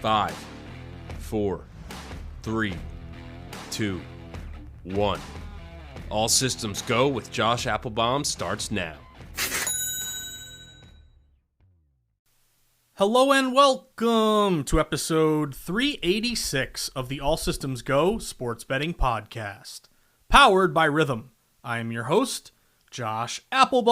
5, 4, 3, 2, 1. All systems go with Josh Appelbaum starts now. Hello and welcome to episode 386 of the All Systems Go Sports Betting Podcast, powered by Rhythm. I am your host, Josh Appelbaum.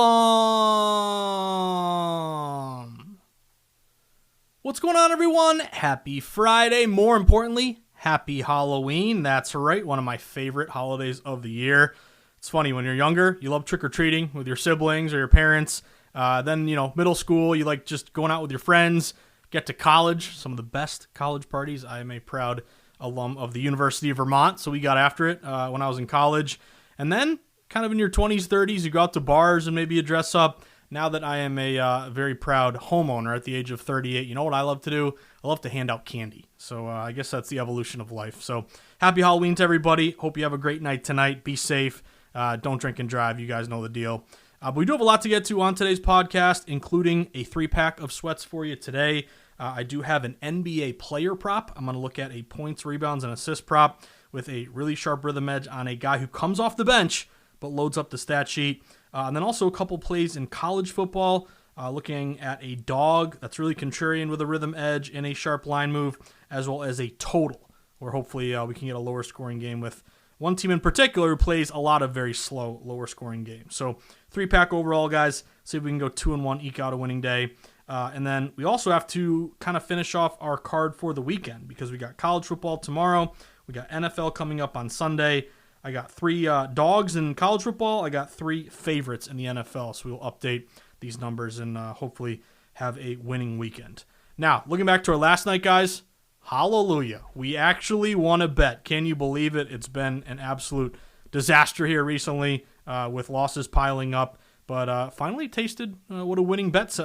What's going on, everyone? Happy Friday. More importantly, happy Halloween. That's right, one of my favorite holidays of the year. It's funny, when you're younger, you love trick-or-treating with your siblings or your parents. Then, middle school, you like just going out with your friends. Get to college, some of the best college parties. I am a proud alum of the University of Vermont, so we got after it when I was in college. And then, kind of in your 20s, 30s, you go out to bars and maybe you dress up. Now that I am a very proud homeowner at the age of 38, you know what I love to do? I love to hand out candy. So I guess that's the evolution of life. So happy Halloween to everybody. Hope you have a great night tonight. Be safe. Don't drink and drive. You guys know the deal. But we do have a lot to get to on today's podcast, including a 3-pack of sweats for you today. I do have an NBA player prop. I'm going to look at a points, rebounds, and assist prop with a really sharp rhythm edge on a guy who comes off the bench but loads up the stat sheet. And then also a couple plays in college football, looking at a dog that's really contrarian with a rhythm edge and a sharp line move, as well as a total, where hopefully we can get a lower scoring game with one team in particular who plays a lot of very slow, lower scoring games. So 3-pack overall, guys. See if we can go 2-1, eke out a winning day. And then we also have to kind of finish off our card for the weekend because we got college football tomorrow. We got NFL coming up on Sunday. I got 3 dogs in college football. I got 3 favorites in the NFL. So we'll update these numbers and hopefully have a winning weekend. Now, looking back to our last night, guys, hallelujah. We actually won a bet. Can you believe it? It's been an absolute disaster here recently with losses piling up. But finally tasted what a winning bet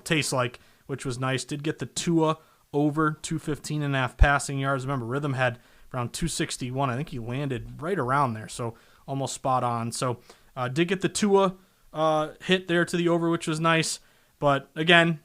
tastes like, which was nice. Did get the Tua over 215.5 passing yards. Remember, Rhythm had around 261. I think he landed right around there, so almost spot on. So did get the Tua hit there to the over, which was nice. But again,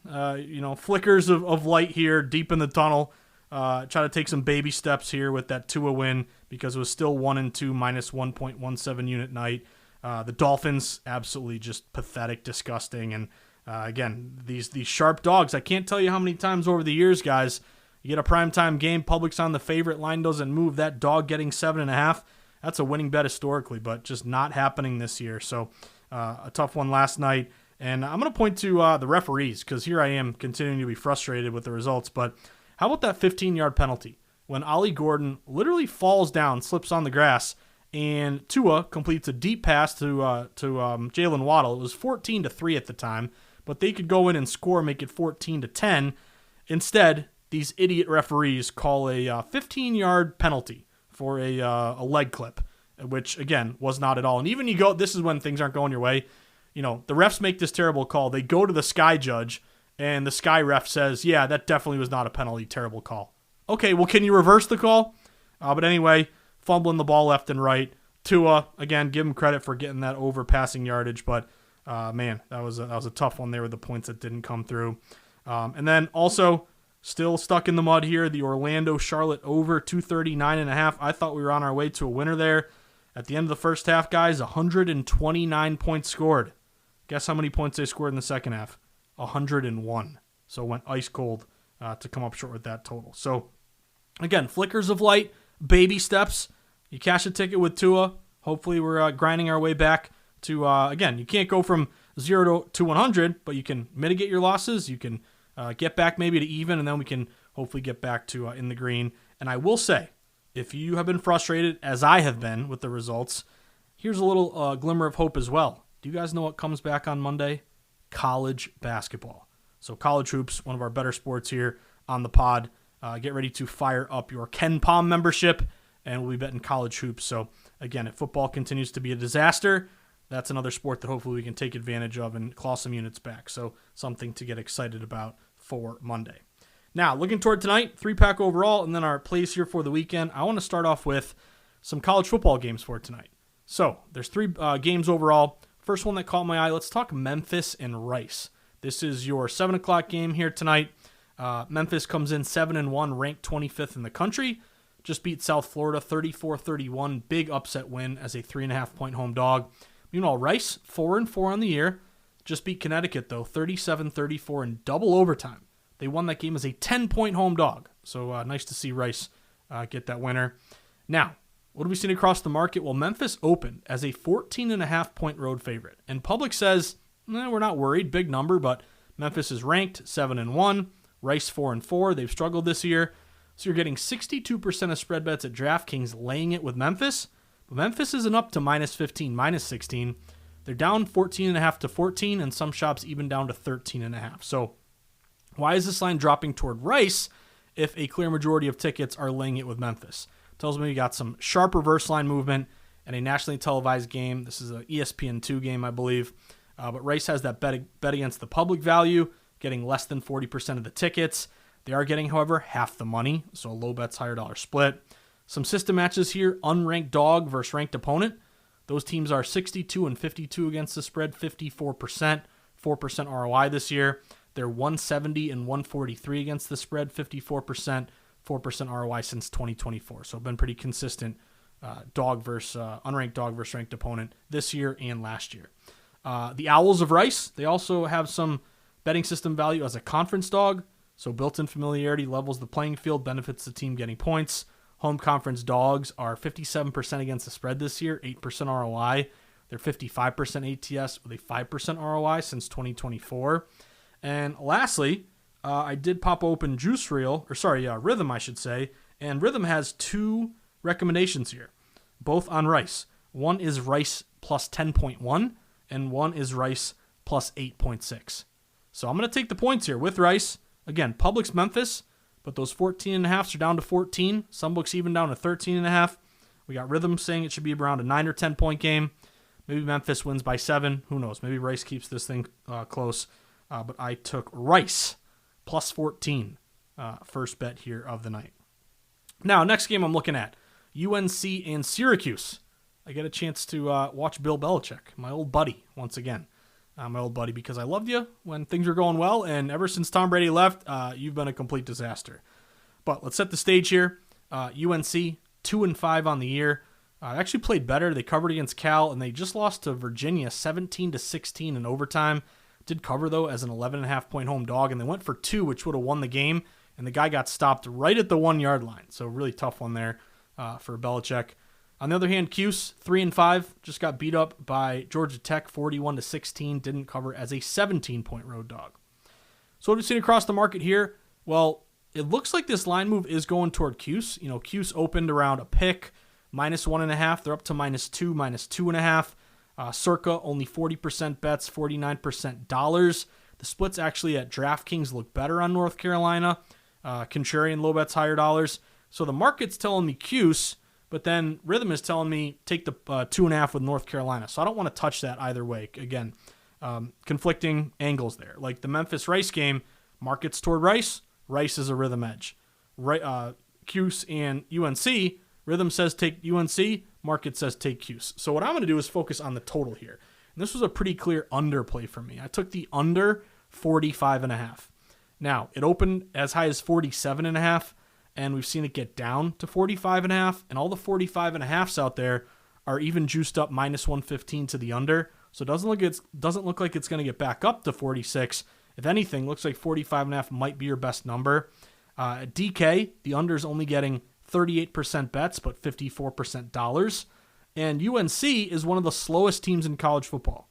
flickers of light here deep in the tunnel. Try to take some baby steps here with that Tua win because it was still 1-2 minus 1.17 unit night. The Dolphins, absolutely just pathetic, disgusting. And again, these sharp dogs, I can't tell you how many times over the years, guys, you get a primetime game, public's on the favorite, line doesn't move, that dog getting 7.5, that's a winning bet historically, but just not happening this year. So a tough one last night. And I'm going to point to the referees because here I am continuing to be frustrated with the results. But how about that 15-yard penalty when Ollie Gordon literally falls down, slips on the grass, and Tua completes a deep pass to Jalen Waddle. It was 14-3 at the time, but they could go in and score, make it 14-10. Instead, these idiot referees call a 15-yard penalty for a leg clip, which, again, was not at all. And even this is when things aren't going your way. The refs make this terrible call. They go to the sky judge, and the sky ref says, yeah, that definitely was not a penalty, terrible call. Okay, well, can you reverse the call? But anyway, fumbling the ball left and right. Tua, again, give him credit for getting that over passing yardage, but man, that was a tough one there with the points that didn't come through. And then also, still stuck in the mud here, the Orlando-Charlotte over 239.5. I thought we were on our way to a winner there. At the end of the first half, guys, 129 points scored. Guess how many points they scored in the second half? 101. So it went ice cold to come up short with that total. So, again, flickers of light, baby steps. You cash a ticket with Tua. Hopefully we're grinding our way back to, again, you can't go from 0 to 100, but you can mitigate your losses. You can get back maybe to even, and then we can hopefully get back to in the green. And I will say, if you have been frustrated, as I have been with the results, here's a little glimmer of hope as well. Do you guys know what comes back on Monday? College basketball. So college hoops, one of our better sports here on the pod. Get ready to fire up your Ken Palm membership, and we'll be betting college hoops. So again, if football continues to be a disaster, that's another sport that hopefully we can take advantage of and claw some units back. So something to get excited about for Monday. Now, looking toward tonight, 3-pack overall, and then our plays here for the weekend. I want to start off with some college football games for tonight. So there's 3 games overall. First one that caught my eye, let's talk Memphis and Rice. This is your 7 o'clock game here tonight. Memphis comes in 7-1, ranked 25th in the country. Just beat South Florida 34-31. Big upset win as a 3.5-point home dog. Meanwhile, Rice, 4-4 on the year. Just beat Connecticut, though, 37-34 in double overtime. They won that game as a 10-point home dog. So nice to see Rice get that winner. Now, what have we seen across the market? Well, Memphis opened as a 14.5-point road favorite. And public says, we're not worried. Big number, but Memphis is ranked 7-1. Rice 4-4. They've struggled this year. So you're getting 62% of spread bets at DraftKings laying it with Memphis. But Memphis isn't up to -15, -16. They're down 14.5 to 14, and some shops even down to 13.5. So why is this line dropping toward Rice if a clear majority of tickets are laying it with Memphis? Tells me we got some sharp reverse line movement and a nationally televised game. This is an ESPN2 game, I believe. But Rice has that bet against the public value, getting less than 40% of the tickets. They are getting, however, half the money, so a low bets, higher dollar split. Some system matches here, unranked dog versus ranked opponent. Those teams are 62-52 against the spread, 54%, 4% ROI this year. They're 170-143 against the spread, 54%, 4% ROI since 2024. So been pretty consistent unranked dog versus ranked opponent this year and last year. The Owls of Rice, they also have some betting system value as a conference dog. So built-in familiarity levels the playing field, benefits the team getting points. Home conference dogs are 57% against the spread this year, 8% ROI. They're 55% ATS with a 5% ROI since 2024. And lastly, I did pop open Rhythm, I should say. And Rhythm has two recommendations here, both on Rice. One is Rice plus 10.1, and one is Rice plus 8.6. So I'm going to take the points here with Rice. Again, public's Memphis, but those 14.5s are down to 14. Some books even down to 13.5. We got Rhythm saying it should be around a 9 or 10 point game. Maybe Memphis wins by 7. Who knows? Maybe Rice keeps this thing close. But I took Rice plus 14, first bet here of the night. Now, next game I'm looking at, UNC and Syracuse. I get a chance to watch Bill Belichick, my old buddy, once again. Because I loved you when things were going well, and ever since Tom Brady left, you've been a complete disaster. But let's set the stage here. UNC, 2-5 on the year. Actually played better. They covered against Cal, and they just lost to Virginia 17-16 in overtime. Did cover, though, as an 11.5-point home dog, and they went for 2, which would have won the game, and the guy got stopped right at the 1-yard line. So really tough one there for Belichick. On the other hand, Cuse, 3-5, just got beat up by Georgia Tech 41-16, didn't cover as a 17-point road dog. So what have we seen across the market here? Well, it looks like this line move is going toward Cuse. Cuse opened around a pick, -1.5. They're up to -2, -2.5. Circa only 40% bets, 49% dollars. The splits actually at DraftKings look better on North Carolina. Contrarian low bets, higher dollars. So the market's telling me Cuse, but then Rhythm is telling me take the 2.5 with North Carolina. So I don't want to touch that either way. Again, conflicting angles there. Like the Memphis-Rice game, markets toward Rice. Rice is a Rhythm edge. Cuse and UNC, Rhythm says take UNC, market says take Cuse. So what I'm going to do is focus on the total here. And this was a pretty clear underplay for me. I took the under 45.5. Now, it opened as high as 47.5. And we've seen it get down to 45.5, and all the 45.5s out there are even juiced up -115 to the under. So it doesn't look like it's going to get back up to 46. If anything, looks like 45.5 might be your best number. DK, the under is only getting 38% bets, but 54% dollars. And UNC is one of the slowest teams in college football.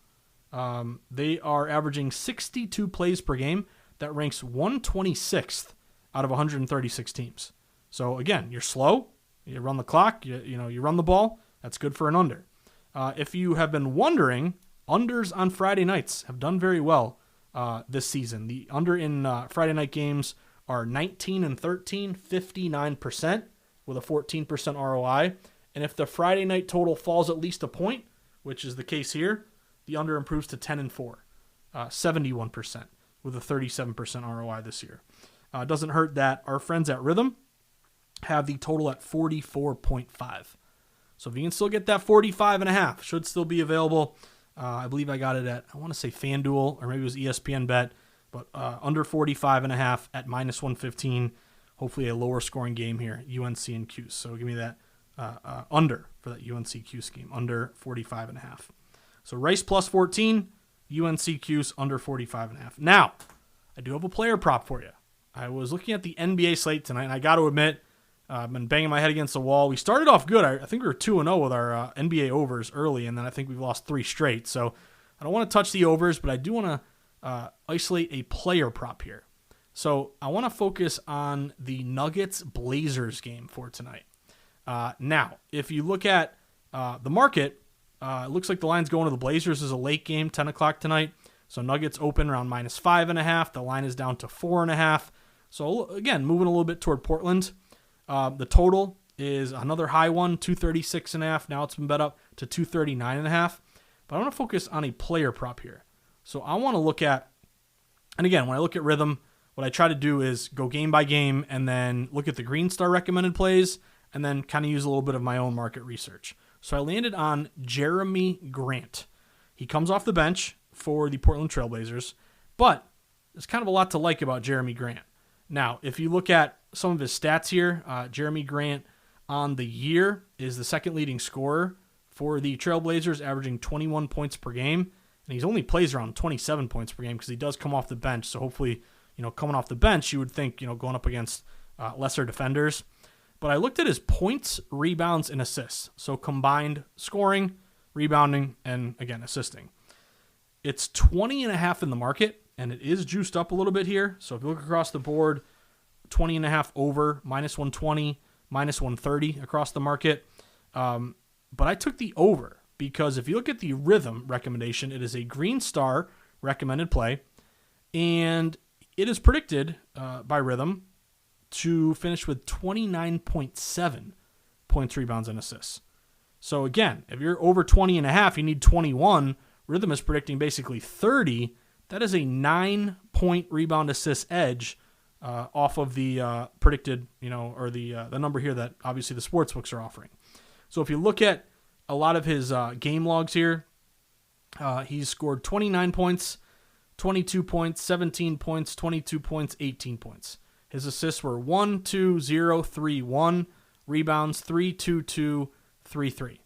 They are averaging 62 plays per game. That ranks 126th out of 136 teams. So again, you're slow, you run the clock, you run the ball. That's good for an under. If you have been wondering, unders on Friday nights have done very well this season. The under in Friday night games are 19-13, 59% with a 14% ROI. And if the Friday night total falls at least a point, which is the case here, the under improves to 10-4, 71% with a 37% ROI this year. Doesn't hurt that our friends at Rhythm have the total at 44.5. So if you can still get that 45.5, should still be available. I believe I got it at, I want to say FanDuel, or maybe it was ESPN Bet. But under 45.5 at minus 115. Hopefully a lower scoring game here, UNC and Cuse. So give me that under for that UNC Cuse game, under 45.5. So Rice plus 14, UNC Cuse under 45.5. Now, I do have a player prop for you. I was looking at the NBA slate tonight, and I got to admit, I've been banging my head against the wall. We started off good. I think we were 2-0 with our NBA overs early, and then I think we've lost 3 straight. So I don't want to touch the overs, but I do want to isolate a player prop here. So I want to focus on the Nuggets-Blazers game for tonight. Now, if you look at the market, it looks like the line's going to the Blazers as a late game, 10 o'clock tonight. So Nuggets open around minus 5.5. The line is down to 4.5. So again, moving a little bit toward Portland. The total is another high one, 236.5. Now it's been bet up to 239.5. But I want to focus on a player prop here. So I want to look at, and again, when I look at rhythm, what I try to do is go game by game and then look at the Green Star recommended plays and then kind of use a little bit of my own market research. So I landed on Jeremy Grant. He comes off the bench for the Portland Trailblazers, but there's kind of a lot to like about Jeremy Grant. Now, if you look at some of his stats here, Jeremy Grant on the year is the second leading scorer for the Trailblazers, averaging 21 points per game, and he's only plays around 27 points per game because he does come off the bench. So hopefully, coming off the bench, you would think, going up against lesser defenders. But I looked at his points, rebounds, and assists. So combined scoring, rebounding, and again, assisting. It's 20.5 in the market, and it is juiced up a little bit here. So if you look across the board, 20.5 over, minus 120, minus 130 across the market. But I took the over because if you look at the rhythm recommendation, it is a Green Star recommended play, and it is predicted by rhythm to finish with 29.7 points, rebounds, and assists. So again, if you're over 20.5, you need 21. Rhythm is predicting basically 30. That is a 9-point rebound assist edge off of the predicted, or the number here that obviously the sports books are offering. So if you look at a lot of his game logs here, he's scored 29 points, 22 points, 17 points, 22 points, 18 points. His assists were 1, 2, 0, 3, 1. Rebounds 3, 2, 2, 3, 3.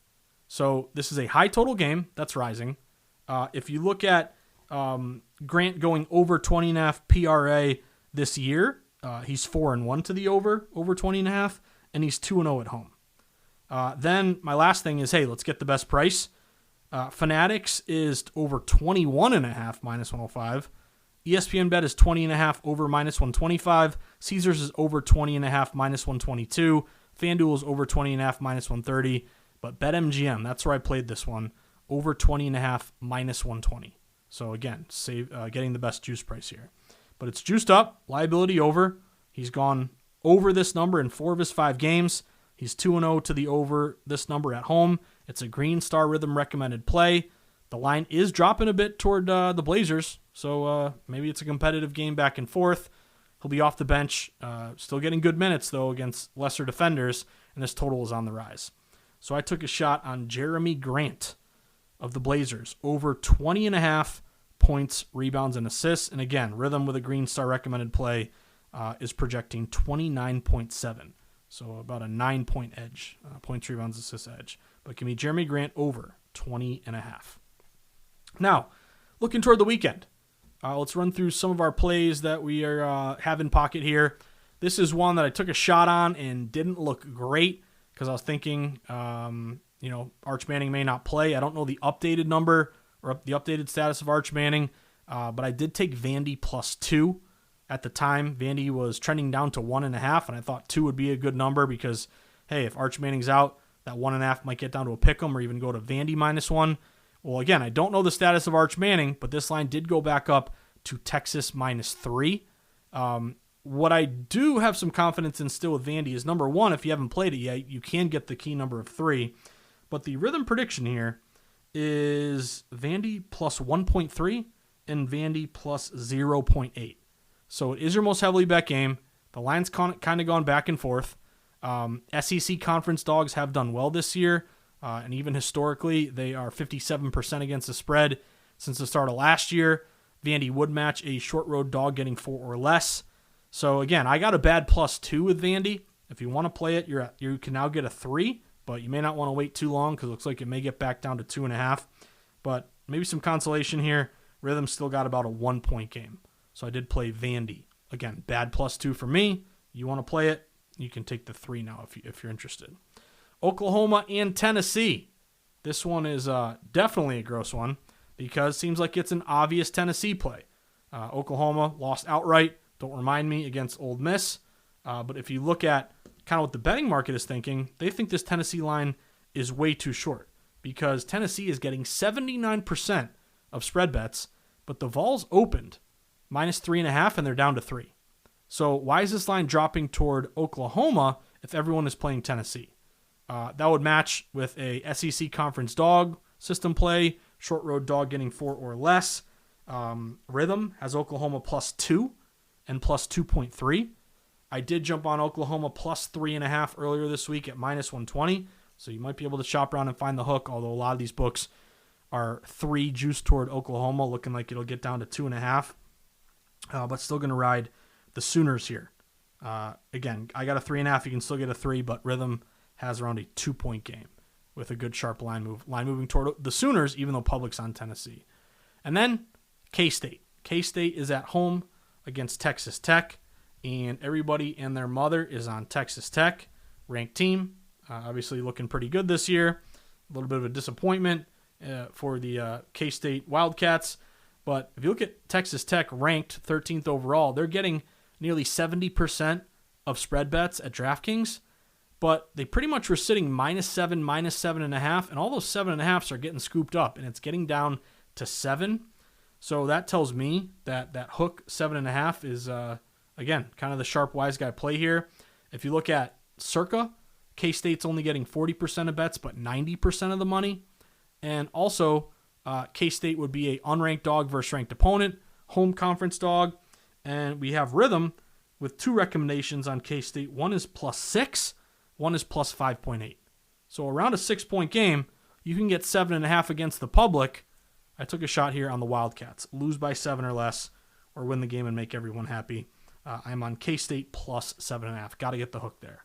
So this is a high total game that's rising. If you look at Grant going over 20.5 PRA this year, he's 4-1 to the over 20.5, and he's 2-0 at home. Then my last thing is, hey, let's get the best price. Fanatics is over 21.5 minus 105. ESPN bet is 20.5 over minus 125. Caesars is over 20.5 minus 122. FanDuel is over 20.5 minus 130. But BetMGM, that's where I played this one, over 20.5 minus 120. So again, getting the best juice price here. But it's juiced up, liability over. He's gone over this number in 4 of his 5 games. He's 2-0 to the over this number at home. It's a Green Star Rhythm recommended play. The line is dropping a bit toward the Blazers, so maybe it's a competitive game back and forth. He'll be off the bench, still getting good minutes, though, against lesser defenders, and this total is on the rise. So I took a shot on Jeremy Grant of the Blazers, over 20.5 points, rebounds, and assists. And again, Rhythm with a Green Star recommended play is projecting 29.7. So about a 9-point edge, points, rebounds, assists edge. But give me Jeremy Grant over 20.5. Now, looking toward the weekend, let's run through some of our plays that we have in pocket here. This is one that I took a shot on and didn't look great because I was thinking, Arch Manning may not play. I don't know the updated number or the updated status of Arch Manning, but I did take Vandy plus 2 at the time. Vandy was trending down to 1.5, and I thought 2 would be a good number because, hey, if Arch Manning's out, that 1.5 might get down to a pick'em or even go to Vandy minus 1. Well, again, I don't know the status of Arch Manning, but this line did go back up to Texas minus 3. What I do have some confidence in still with Vandy is, number one, if you haven't played it yet, you can get the key number of 3. But the rhythm prediction here is Vandy plus 1.3 and Vandy plus 0.8. So it is your most heavily bet game. The line's kind of gone back and forth. SEC conference dogs have done well this year. And even historically, they are 57% against the spread since the start of last year. Vandy would match a short road dog getting 4 or less. So again, I got a bad +2 with Vandy. If you want to play it, you can now get a 3, but you may not want to wait too long because it looks like it may get back down to 2.5. But maybe some consolation here. Rhythm still got about a 1-point game. So I did play Vandy. Again, bad +2 for me. You want to play it, you can take the 3 now if you're interested. Oklahoma and Tennessee. This one is definitely a gross one because it seems like it's an obvious Tennessee play. Oklahoma lost outright. Don't remind me against Ole Miss. But if you look at kind of what the betting market is thinking, they think this Tennessee line is way too short because Tennessee is getting 79% of spread bets, but the Vols opened -3.5 and they're down to 3. So why is this line dropping toward Oklahoma if everyone is playing Tennessee? That would match with a SEC conference dog system play, short road dog getting 4 or less. Rhythm has Oklahoma +2 and +2.3. I did jump on Oklahoma +3.5 earlier this week at -120, so you might be able to shop around and find the hook, although a lot of these books are 3 juiced toward Oklahoma, looking like it'll get down to 2.5, but still going to ride the Sooners here. Again, I got a 3.5. You can still get a 3, but Rhythm has around a 2-point game with a good sharp line moving toward the Sooners, even though public's on Tennessee. And then K-State. K-State is at home against Texas Tech, and everybody and their mother is on Texas Tech, ranked team. Obviously looking pretty good this year. A little bit of a disappointment for the K-State Wildcats. But if you look at Texas Tech ranked 13th overall, they're getting nearly 70% of spread bets at DraftKings. But they pretty much were sitting -7, -7.5, and all those 7.5s are getting scooped up, and it's getting down to 7. So that tells me that hook 7.5 is, again, kind of the sharp wise guy play here. If you look at Circa, K-State's only getting 40% of bets, but 90% of the money. And also, K-State would be a unranked dog versus ranked opponent, home conference dog. And we have Rhythm with 2 recommendations on K-State. One is +6, one is +5.8. So around a 6-point game, you can get 7.5 against the public. I took a shot here on the Wildcats. Lose by 7 or less, or win the game and make everyone happy. I'm on K-State +7.5. Got to get the hook there.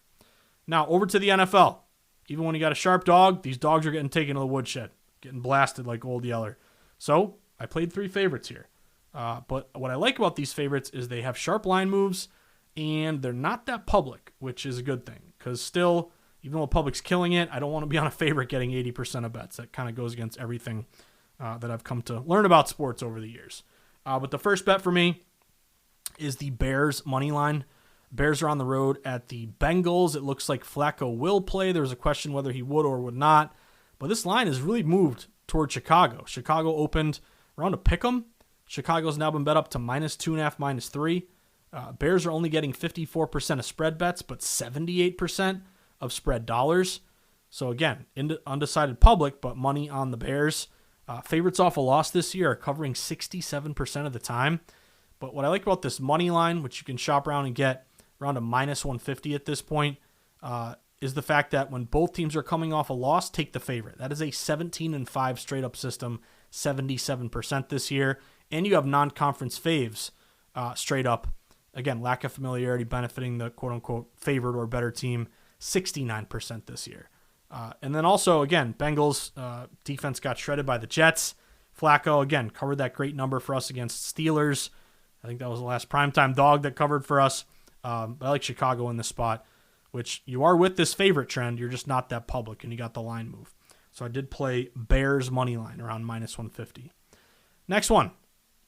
Now, over to the NFL. Even when you got a sharp dog, these dogs are getting taken to the woodshed, getting blasted like Old Yeller. So I played 3 favorites here. But what I like about these favorites is they have sharp line moves, and they're not that public, which is a good thing. Because still, even though the public's killing it, I don't want to be on a favorite getting 80% of bets. That kind of goes against everything that I've come to learn about sports over the years. But the first bet for me is the Bears money line. Bears are on the road at the Bengals. It looks like Flacco will play. There was a question whether he would or would not. But this line has really moved toward Chicago. Chicago opened around a pick'em. Chicago's now been bet up to -2.5, -3. Bears are only getting 54% of spread bets, but 78% of spread dollars. So again, undecided public, but money on the Bears. Favorites off a loss this year are covering 67% of the time. But what I like about this money line, which you can shop around and get around a -150 at this point, is the fact that when both teams are coming off a loss, take the favorite. That is a 17-5 straight up system, 77% this year. And you have non-conference faves straight up. Again, lack of familiarity benefiting the quote-unquote favorite or better team, 69% this year. And then also, again, Bengals defense got shredded by the Jets. Flacco, again, covered that great number for us against Steelers. I think that was the last primetime dog that covered for us. But I like Chicago in this spot, which you are with this favorite trend. You're just not that public, and you got the line move. So I did play Bears money line around -150. Next one,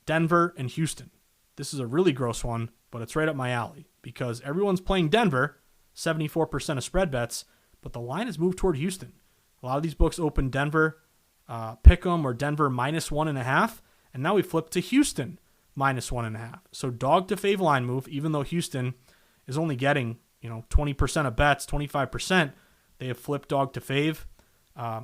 Denver and Houston. This is a really gross one, but it's right up my alley because everyone's playing Denver, 74% of spread bets, but the line has moved toward Houston. A lot of these books open Denver pick'em or Denver -1.5, and now we flip to Houston -1.5. So dog to fave line move, even though Houston is only getting 20% of bets, 25%, they have flipped dog to fave.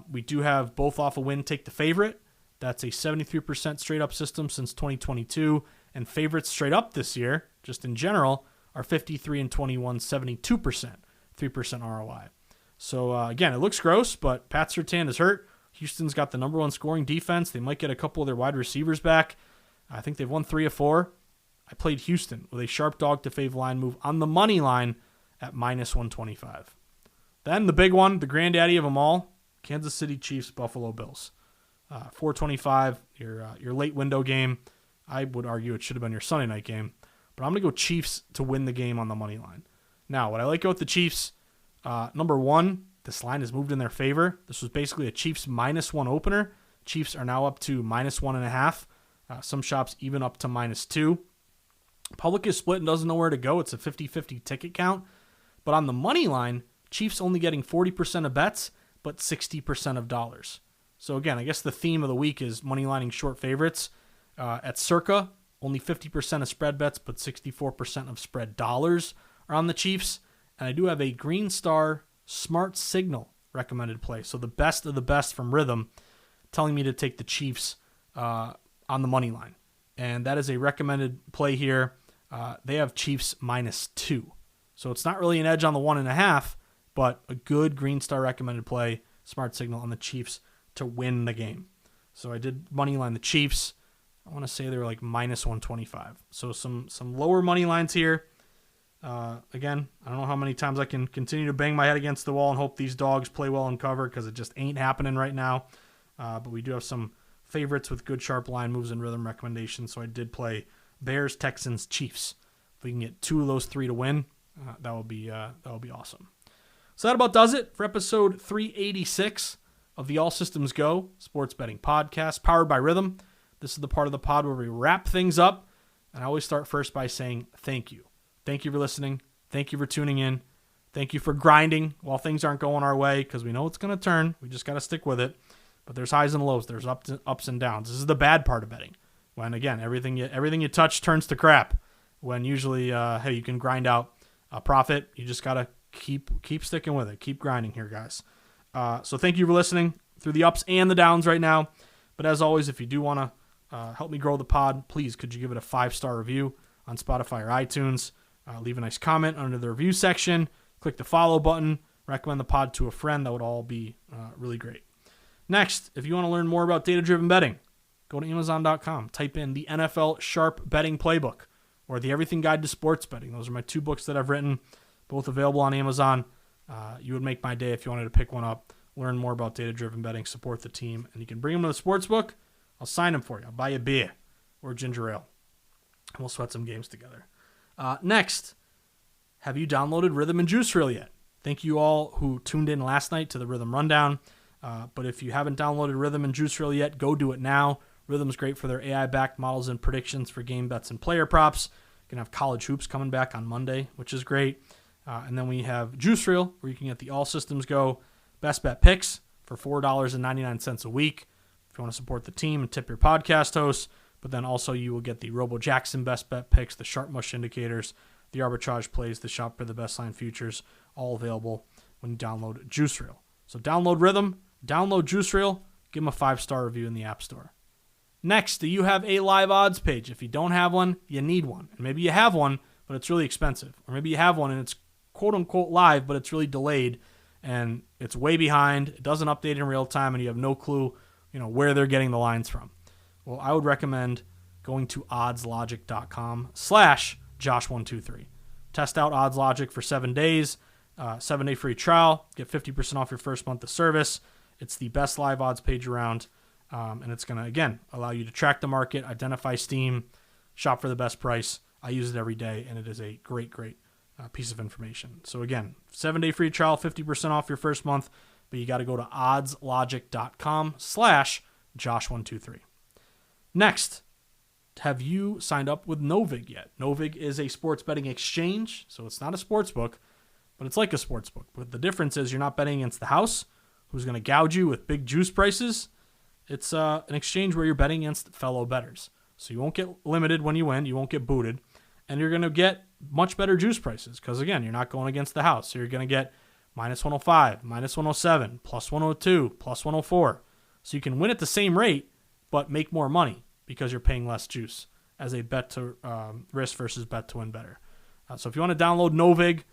We do have both off a win take the favorite. That's a 73% straight up system since 2022, and favorites straight up this year, just in general, are 53 and 21, 72%, 3% ROI. So again, it looks gross, but Pat Surtain is hurt. Houston's got the number 1 scoring defense. They might get a couple of their wide receivers back. I think they've won 3 of 4. I played Houston with a sharp dog to fave line move on the money line at minus 125. Then the big one, the granddaddy of them all, Kansas City Chiefs, Buffalo Bills. 425, your late window game. I would argue it should have been your Sunday night game. But I'm going to go Chiefs to win the game on the money line. Now, what I like about the Chiefs, number one, this line has moved in their favor. This was basically a Chiefs -1 opener. Chiefs are now up to -1.5. Some shops even up to -2. Public is split and doesn't know where to go. It's a 50-50 ticket count. But on the money line, Chiefs only getting 40% of bets, but 60% of dollars. So again, I guess the theme of the week is money lining short favorites. At Circa, only 50% of spread bets, but 64% of spread dollars are on the Chiefs. And I do have a Green Star Smart Signal recommended play. So the best of the best from Rhythm telling me to take the Chiefs on the money line. And that is a recommended play here. They have Chiefs -2. So it's not really an edge on the 1.5, but a good Green Star recommended play, Smart Signal on the Chiefs to win the game. So I did money line the Chiefs. I want to say they were like -125. So some lower money lines here. Again, I don't know how many times I can continue to bang my head against the wall and hope these dogs play well and cover because it just ain't happening right now. But we do have some favorites with good sharp line moves and Rhythm recommendations. So I did play Bears, Texans, Chiefs. If we can get 2 of those 3 to win, that will be awesome. So that about does it for episode 386 of the All Systems Go Sports Betting Podcast, powered by Rhythm. This is the part of the pod where we wrap things up, and I always start first by saying thank you. Thank you for listening. Thank you for tuning in. Thank you for grinding while things aren't going our way, because we know it's going to turn. We just got to stick with it. But there's highs and lows. There's ups and downs. This is the bad part of betting. When, again, everything you touch turns to crap. When usually, hey, you can grind out a profit. You just got to keep sticking with it. Keep grinding here, guys. So thank you for listening through the ups and the downs right now. But as always, if you do want to help me grow the pod, please could you give it a 5-star review on Spotify or iTunes. Leave a nice comment under the review section. Click the follow button. Recommend the pod to a friend. That would all be really great. Next, if you want to learn more about data-driven betting, go to Amazon.com. Type in the NFL Sharp Betting Playbook or the Everything Guide to Sports Betting. Those are my 2 books that I've written, both available on Amazon. You would make my day if you wanted to pick one up, learn more about data-driven betting, support the team, and you can bring them to the sports book. I'll sign them for you. I'll buy you a beer or ginger ale, and we'll sweat some games together. Next, have you downloaded Rhythm and Juice Reel yet? Thank you all who tuned in last night to the Rhythm Rundown. But if you haven't downloaded Rhythm and Juice Reel yet, go do it now. Rhythm's great for their AI-backed models and predictions for game bets and player props. You can have college hoops coming back on Monday, which is great. And then we have Juice Reel, where you can get the All Systems Go Best Bet Picks for $4.99 a week if you want to support the team and tip your podcast hosts. But then also you will get the Robo Jackson Best Bet Picks, the Sharp Mush Indicators, the Arbitrage Plays, the Shop for the Best Line Futures, all available when you download Juice Reel. So download Rhythm, download Juice Reel, give them a 5-star review in the App Store. Next, do you have a live odds page? If you don't have one, you need one. And maybe you have one, but it's really expensive. Or maybe you have one and it's quote-unquote live, but it's really delayed and it's way behind. It doesn't update in real time, and you have no clue, where they're getting the lines from. Well, I would recommend going to oddslogic.com/Josh123. Test out OddsLogic for 7 days, 7-day free trial. Get 50% off your first month of service. It's the best live odds page around, and it's going to, again, allow you to track the market, identify steam, shop for the best price. I use it every day, and it is a great piece of information. So again, 7-day free trial, 50% off your first month, but you got to go to oddslogic.com/Josh123. Next, have you signed up with Novig yet? Novig is a sports betting exchange, so it's not a sports book, but it's like a sports book. But the difference is you're not betting against the house, who's going to gouge you with big juice prices. It's an exchange where you're betting against fellow bettors. So you won't get limited when you win. You won't get booted. And you're going to get much better juice prices because, again, you're not going against the house. So you're going to get -105, -107, +102, +104. So you can win at the same rate, but make more money because you're paying less juice as a bet to risk versus bet to win better. So if you want to download Novig,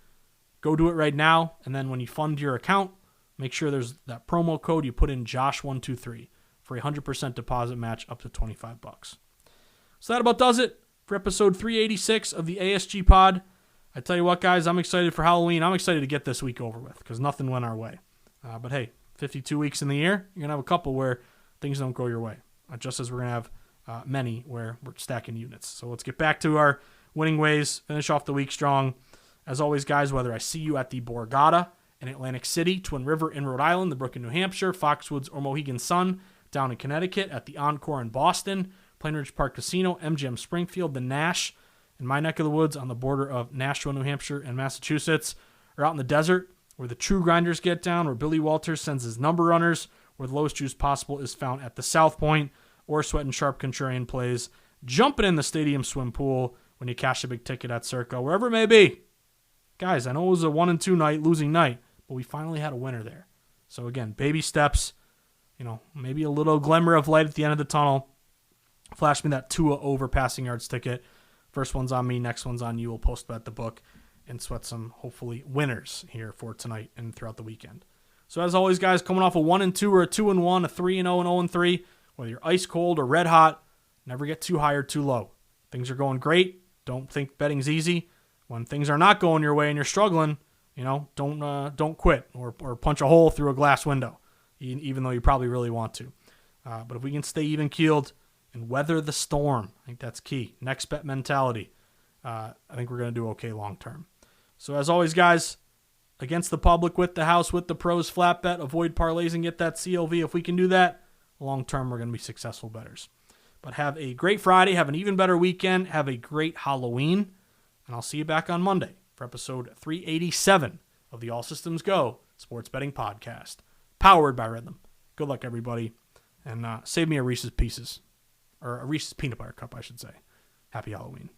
go do it right now. And then when you fund your account, make sure there's that promo code. You put in Josh123 for a 100% deposit match up to $25. So that about does it for episode 386 of the ASG pod. I tell you what, guys, I'm excited for Halloween. I'm excited to get this week over with because nothing went our way. But hey, 52 weeks in the year, you're going to have a couple where things don't go your way, just as we're going to have many where we're stacking units. So let's get back to our winning ways, finish off the week strong. As always, guys, whether I see you at the Borgata in Atlantic City, Twin River in Rhode Island, the Brook in New Hampshire, Foxwoods or Mohegan Sun down in Connecticut, at the Encore in Boston, Plainridge Park Casino, MGM Springfield, the Nash in my neck of the woods on the border of Nashua, New Hampshire, and Massachusetts, or out in the desert where the true grinders get down, where Billy Walters sends his number runners, where the lowest juice possible is found at the South Point, or Sweat and Sharp Contrarian plays, jumping in the stadium swim pool when you cash a big ticket at Circa, wherever it may be. Guys, I know it was a 1-2 night, losing night, but we finally had a winner there. So again, baby steps, maybe a little glimmer of light at the end of the tunnel. Flash me that Tua over passing yards ticket. First one's on me, next one's on you. We'll post bet the book and sweat some, hopefully, winners here for tonight and throughout the weekend. So as always, guys, coming off a 1-2 or a 2-1, a 3-0 and 0-3, whether you're ice cold or red hot, never get too high or too low. Things are going great. Don't think betting's easy. When things are not going your way and you're struggling, don't quit or punch a hole through a glass window, even though you probably really want to. But if we can stay even-keeled and weather the storm, I think that's key. Next bet mentality. I think we're going to do okay long-term. So as always, guys, against the public, with the house, with the pros, flat bet, avoid parlays and get that CLV. If we can do that, long-term we're going to be successful bettors. But have a great Friday. Have an even better weekend. Have a great Halloween. And I'll see you back on Monday for episode 387 of the All Systems Go Sports Betting Podcast, powered by Rhythm. Good luck, everybody. And save me a Reese's Pieces. Or a Reese's Peanut Butter Cup, I should say. Happy Halloween.